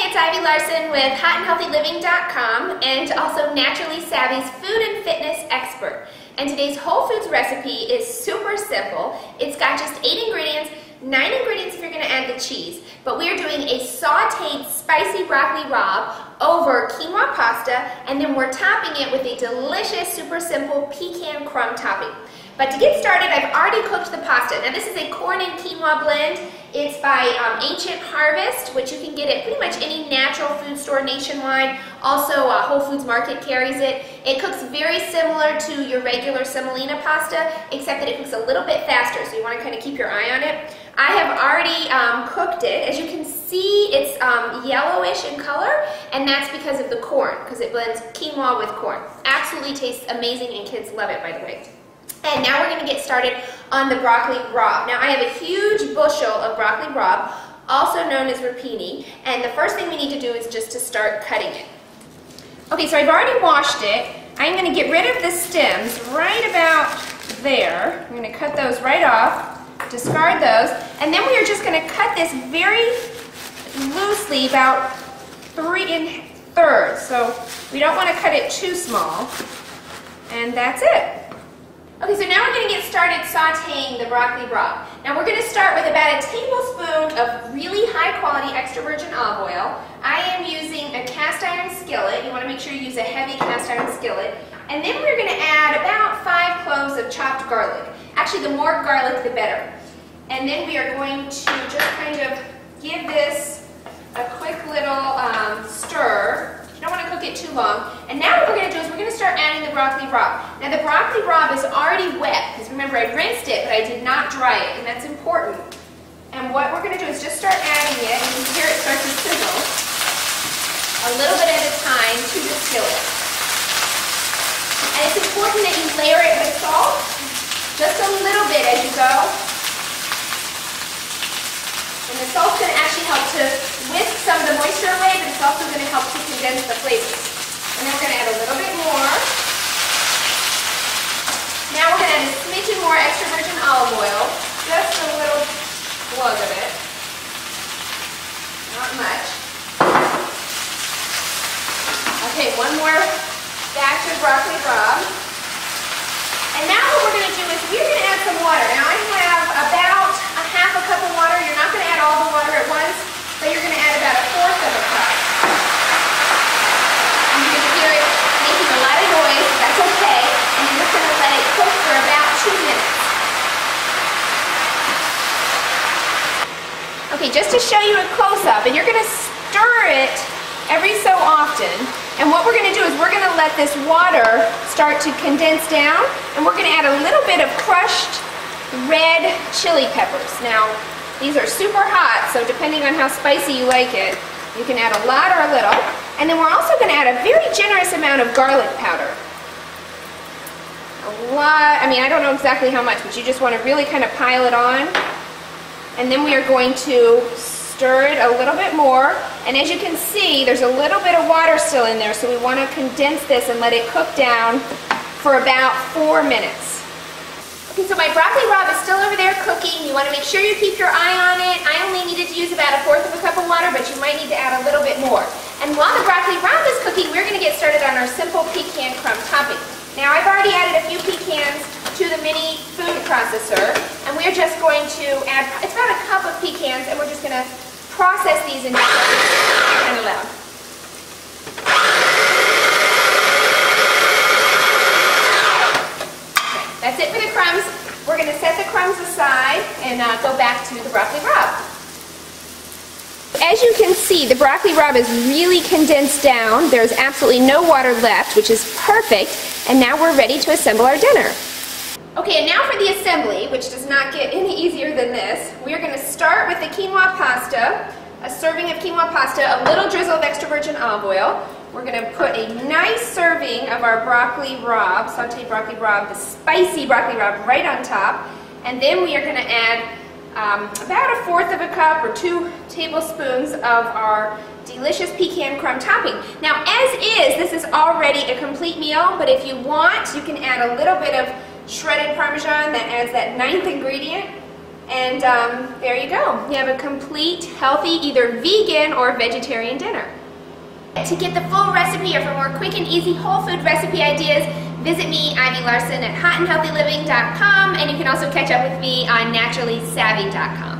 it's Ivy Larson with hotandhealthyliving.com and also Naturally Savvy's food and fitness expert. And today's whole foods recipe is super simple. It's got just 8 ingredients, 9 ingredients if you're going to add the cheese. But we are doing a sauteed spicy broccoli raab over quinoa pasta, and then we're topping it with a delicious, super simple pecan crumb topping. But to get started, I've already cooked the pasta. Now this is a corn and quinoa blend. It's by Ancient Harvest, which you can get at pretty much any natural food store nationwide. Also, Whole Foods Market carries it. It cooks very similar to your regular semolina pasta, except that it cooks a little bit faster, so you want to kind of keep your eye on it. I have already cooked it. As you can see, it's yellowish in color, and that's because of the corn, because it blends quinoa with corn. Absolutely tastes amazing, and kids love it, by the way. And now we're going to get started on the broccoli raab. Now I have a huge bushel of broccoli raab, also known as rapini, and the first thing we need to do is just to start cutting it. Okay, so I've already washed it. I'm going to get rid of the stems right about there. I'm going to cut those right off, discard those, and then we are just going to cut this very loosely, about 3 1/3. So we don't want to cut it too small, and that's it. Okay, so now we're going to get started sauteing the broccoli raab. Now we're going to start with about a tablespoon of really high quality extra virgin olive oil. I am using a cast iron skillet. You want to make sure you use a heavy cast iron skillet. And then we're going to add about 5 cloves of chopped garlic. Actually, the more garlic, the better. And then we are going to just kind of give this a quick little stir. You don't want to cook it too long. And now what we're going to do is we're going to start adding the broccoli raab. Now the broccoli raab is already wet, because remember I rinsed it, but I did not dry it, and that's important. And what we're going to do is just start adding it, and you can hear it start to sizzle a little bit at a time to the skillet. And it's important that you layer it with salt, just a little bit as you go. And the salt's going to actually help to whisk some of the moisture away, but it's also going to help to condense the flavors. And then we're going to add a little bit more. Now we're going to add a smidgen more extra virgin olive oil, just a little plug of it. Not much. Okay, one more batch of broccoli raab. And now what we're going to do is we're going to add some water. Now I have about a half a cup of water. You're not going to add all the water at once, but you're going to add about 1/4 of a cup. And you can hear it making a lot of noise. That's okay. And you're just going to let it cook for about 2 minutes. Okay, just to show you a close-up, and you're going to stir it every so often. And what we're going to do is we're going to let this water start to condense down, and we're going to add a little bit of crushed red chili peppers. Now, these are super hot, so depending on how spicy you like it, you can add a lot or a little. And then we're also going to add a very generous amount of garlic powder. A lot, I mean, I don't know exactly how much, but you just want to really kind of pile it on. And then we are going to stir it a little bit more, and as you can see, there's a little bit of water still in there, so we want to condense this and let it cook down for about 4 minutes. Okay, so my broccoli raab is still over there cooking. You want to make sure you keep your eye on it. I only needed to use about 1/4 of a cup of water, but you might need to add a little bit more. And while the broccoli raab is cooking, we're going to get started on our simple pecan crumb topping. Now I've already added a few pecans to the mini food processor, and we're just going to add, it's about a cup of pecans, and we're just going to process these into kind of loud. Okay, that's it for the crumbs. We're going to set the crumbs aside and go back to the broccoli raab. As you can see, the broccoli raab is really condensed down. There's absolutely no water left, which is perfect. And now we're ready to assemble our dinner. Okay, and now for the assembly, which does not get any easier than this. We are going to start with the quinoa pasta, a serving of quinoa pasta, a little drizzle of extra virgin olive oil. We're going to put a nice serving of our broccoli raab, sauteed broccoli raab, the spicy broccoli raab right on top. And then we are going to add about 1/4 of a cup or 2 tablespoons of our delicious pecan crumb topping. Now, as is, this is already a complete meal, but if you want, you can add a little bit of shredded Parmesan that adds that 9th ingredient. And there you go. You have a complete, healthy, either vegan or vegetarian dinner. To get the full recipe or for more quick and easy whole food recipe ideas, visit me, Ivy Larson, at hotandhealthyliving.com, and you can also catch up with me on naturallysavvy.com.